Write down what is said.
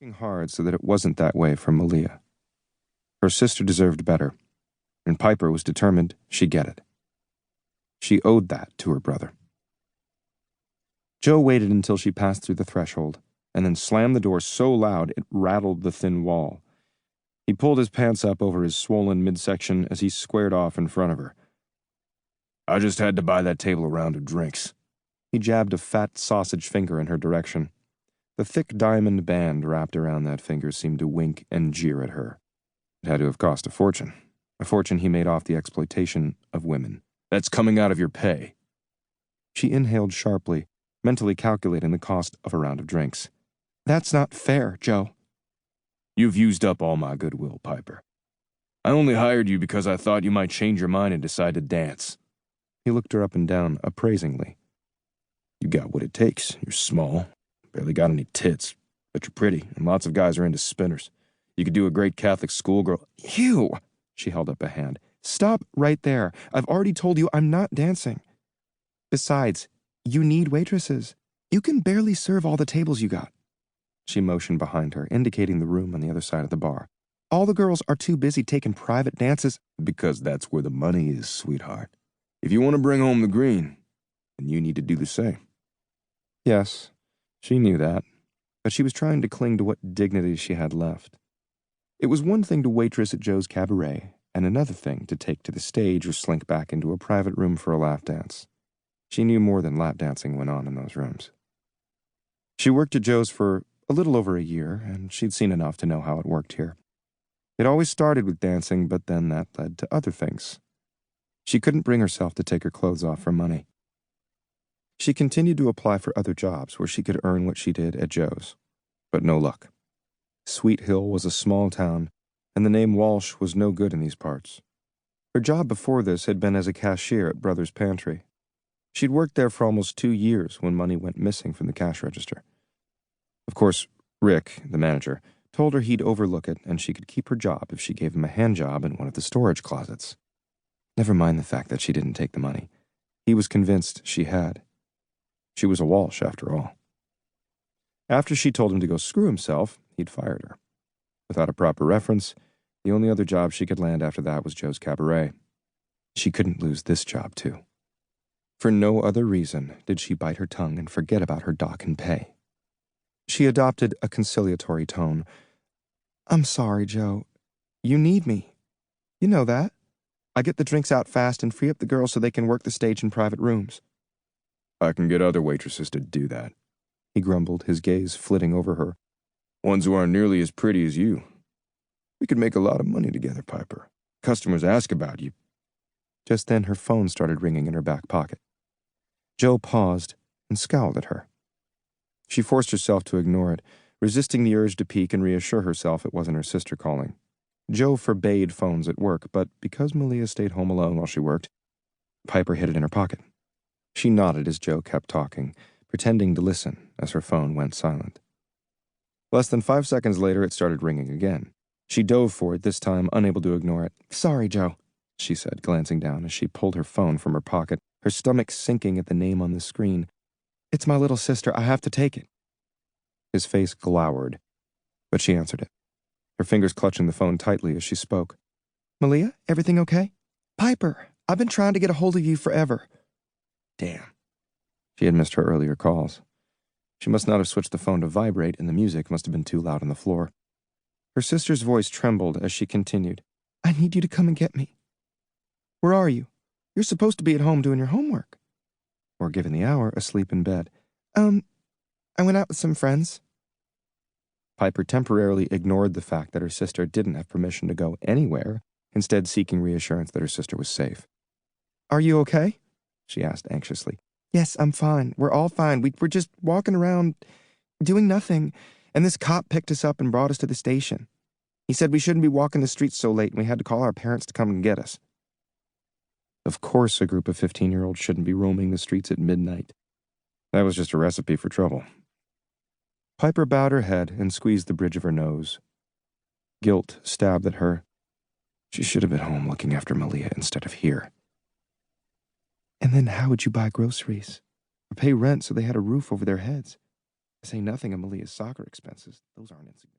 Working hard so that it wasn't that way for Malia. Her sister deserved better, and Piper was determined she'd get it. She owed that to her brother. Joe waited until she passed through the threshold, and then slammed the door so loud it rattled the thin wall. He pulled his pants up over his swollen midsection as he squared off in front of her. "I just had to buy that table a round of drinks." He jabbed a fat sausage finger in her direction. The thick diamond band wrapped around that finger seemed to wink and jeer at her. It had to have cost a fortune he made off the exploitation of women. "That's coming out of your pay." She inhaled sharply, mentally calculating the cost of a round of drinks. "That's not fair, Joe." "You've used up all my goodwill, Piper. I only hired you because I thought you might change your mind and decide to dance." He looked her up and down appraisingly. "You got what it takes. You're small. Barely got any tits, but you're pretty, and lots of guys are into spinners. You could do a great Catholic schoolgirl." "Ew!" She held up a hand. "Stop right there. I've already told you I'm not dancing. Besides, you need waitresses. You can barely serve all the tables you got." She motioned behind her, indicating the room on the other side of the bar. "All the girls are too busy taking private dances." "Because that's where the money is, sweetheart. If you want to bring home the green, then you need to do the same." Yes. She knew that, but she was trying to cling to what dignity she had left. It was one thing to waitress at Joe's cabaret, and another thing to take to the stage or slink back into a private room for a lap dance. She knew more than lap dancing went on in those rooms. She worked at Joe's for a little over a year, and she'd seen enough to know how it worked here. It always started with dancing, but then that led to other things. She couldn't bring herself to take her clothes off for money. She continued to apply for other jobs where she could earn what she did at Joe's, but no luck. Sweet Hill was a small town, and the name Walsh was no good in these parts. Her job before this had been as a cashier at Brothers' Pantry. She'd worked there for almost 2 years when money went missing from the cash register. Of course, Rick, the manager, told her he'd overlook it and she could keep her job if she gave him a hand job in one of the storage closets. Never mind the fact that she didn't take the money. He was convinced she had. She was a Walsh, after all. After she told him to go screw himself, he'd fired her. Without a proper reference, the only other job she could land after that was Joe's cabaret. She couldn't lose this job, too. For no other reason did she bite her tongue and forget about her dock and pay. She adopted a conciliatory tone. "I'm sorry, Joe. You need me. You know that. I get the drinks out fast and free up the girls so they can work the stage in private rooms." "I can get other waitresses to do that," he grumbled, his gaze flitting over her. "Ones who aren't nearly as pretty as you. We could make a lot of money together, Piper. Customers ask about you." Just then her phone started ringing in her back pocket. Joe paused and scowled at her. She forced herself to ignore it, resisting the urge to peek and reassure herself it wasn't her sister calling. Joe forbade phones at work, but because Malia stayed home alone while she worked, Piper hid it in her pocket. She nodded as Joe kept talking, pretending to listen as her phone went silent. Less than 5 seconds later, it started ringing again. She dove for it, this time unable to ignore it. "Sorry, Joe," she said, glancing down as she pulled her phone from her pocket, her stomach sinking at the name on the screen. "It's my little sister. I have to take it." His face glowered, but she answered it, her fingers clutching the phone tightly as she spoke. "Malia, everything okay?" "Piper, I've been trying to get a hold of you forever." Damn. She had missed her earlier calls. She must not have switched the phone to vibrate, and the music must have been too loud on the floor. Her sister's voice trembled as she continued. "I need you to come and get me." "Where are you? You're supposed to be at home doing your homework." Or, given the hour, asleep in bed. I went out with some friends." Piper temporarily ignored the fact that her sister didn't have permission to go anywhere, instead seeking reassurance that her sister was safe. "Are you okay?" she asked anxiously. "Yes, I'm fine. We're all fine. We're just walking around, doing nothing, and this cop picked us up and brought us to the station. He said we shouldn't be walking the streets so late, and we had to call our parents to come and get us." Of course a group of 15-year-olds shouldn't be roaming the streets at midnight. That was just a recipe for trouble. Piper bowed her head and squeezed the bridge of her nose. Guilt stabbed at her. She should have been home looking after Malia instead of here. "And then how would you buy groceries? Or pay rent so they had a roof over their heads? To say nothing of Malia's soccer expenses, those aren't insignificant.